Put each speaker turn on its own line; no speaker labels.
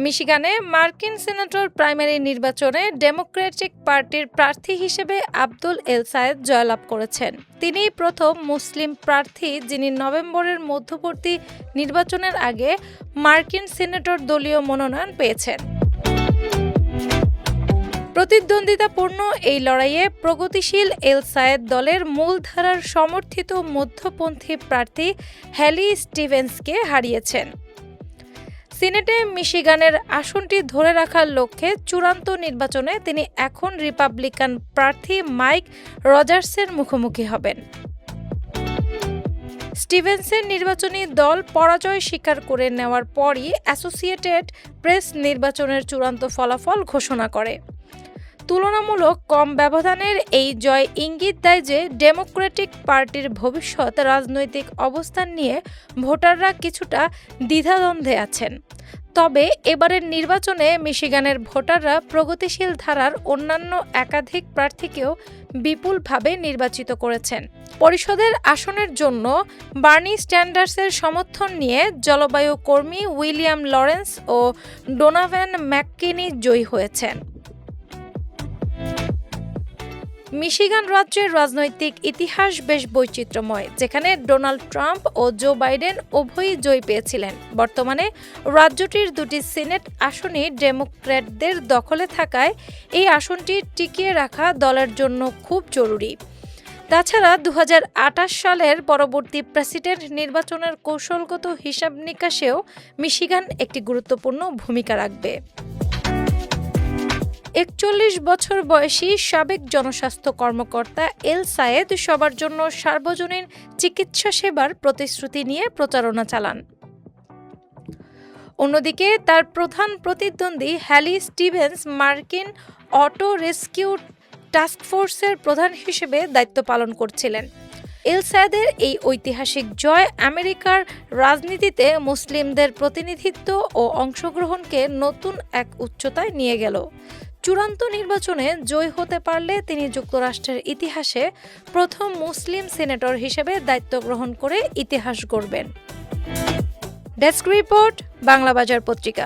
মিশিগানে মার্কিন senator primary নির্বাচনে Democratic পার্টির প্রার্থী হিসেবে আব্দুল এল সায়েদ জয়লাভ করেছেন। তিনিই প্রথম মুসলিম প্রার্থী যিনি নভেম্বরের মধ্যবর্তী নির্বাচনের আগে মার্কিন সিনেটর দলীয় মনোনয়ন পেয়েছেন। প্রতিদ্বন্দ্বিতাপূর্ণ এই লড়াইয়ে প্রগতিশীল এল সায়েদ দলের মূলধারার সমর্থিত মধ্যপন্থী প্রার্থী হ্যালি স্টিভেন্সকে হারিয়েছেন। সিনেটে মিশিগানের আসনটি ধরে রাখার লক্ষ্যে চূড়ান্ত নির্বাচনে তিনি এখন রিপাবলিকান প্রার্থী মাইক রজার্সের মুখোমুখি হবেন। স্টিভেন্সের নির্বাচনী দল পরাজয় স্বীকার করে নেওয়ার পরই অ্যাসোসিয়েটেড প্রেস নির্বাচনের চূড়ান্ত ফলাফল ঘোষণা করে। তুলনামূলক কম ব্যবধানের এই জয় ইঙ্গিত দেয় যে ডেমোক্রেটিক পার্টির ভবিষ্যৎ রাজনৈতিক অবস্থান নিয়ে ভোটাররা কিছুটা দ্বিধাদ্বন্দ্বে আছেন। তবে এবারের নির্বাচনে মিশিগানের ভোটাররা প্রগতিশীল ধারার অন্যান্য একাধিক প্রার্থীকেও বিপুলভাবে নির্বাচিত করেছেন। পরিষদের আসনের জন্য বার্নি স্যান্ডার্সের সমর্থন নিয়ে জলবায়ু কর্মী উইলিয়াম লরেন্স ও ডোনাভান ম্যাককিনি জয়ী হয়েছেন। মিশিগান রাজ্যের রাজনৈতিক ইতিহাস বেশ বৈচিত্র্যময়, যেখানে ডোনাল্ড ট্রাম্প ও জো বাইডেন উভয়ই জয় পেয়েছিলেন। বর্তমানে রাজ্যটির দুটি সিনেট আসনই ডেমোক্র্যাটদের দখলে থাকায় এই আসনটি টিকিয়ে রাখা দলের জন্য খুব জরুরি। তাছাড়া 2028 সালের পরবর্তী প্রেসিডেন্ট নির্বাচনের কৌশলগত হিসাব নিকাশেও মিশিগান একটি গুরুত্বপূর্ণ ভূমিকা রাখবে। 41 বছর বয়সী সাবেক জনস্বাস্থ্য কর্মকর্তা এল সায়েদ সবার জন্য সার্বজনীন চিকিৎসা সেবার প্রতিশ্রুতি নিয়ে প্রচারণা চালান। অন্যদিকে তার প্রধান প্রতিদ্বন্দ্বী হ্যালি স্টিভেন্স মার্কিন অটো রেস্কিউ টাস্কফোর্সের প্রধান হিসেবে দায়িত্ব পালন করছিলেন। এল সায়েদের এই ঐতিহাসিক জয় আমেরিকার রাজনীতিতে মুসলিমদের প্রতিনিধিত্ব ও অংশগ্রহণকে নতুন এক উচ্চতায় নিয়ে গেল। চূড়ান্ত নির্বাচনে জয়ী হতে পারলে তিনি যুক্তরাষ্ট্রের ইতিহাসে প্রথম মুসলিম সিনেটর হিসেবে দায়িত্ব গ্রহণ করে ইতিহাস গড়বেন। ডেস্ক রিপোর্ট, বাংলা বাজার পত্রিকা।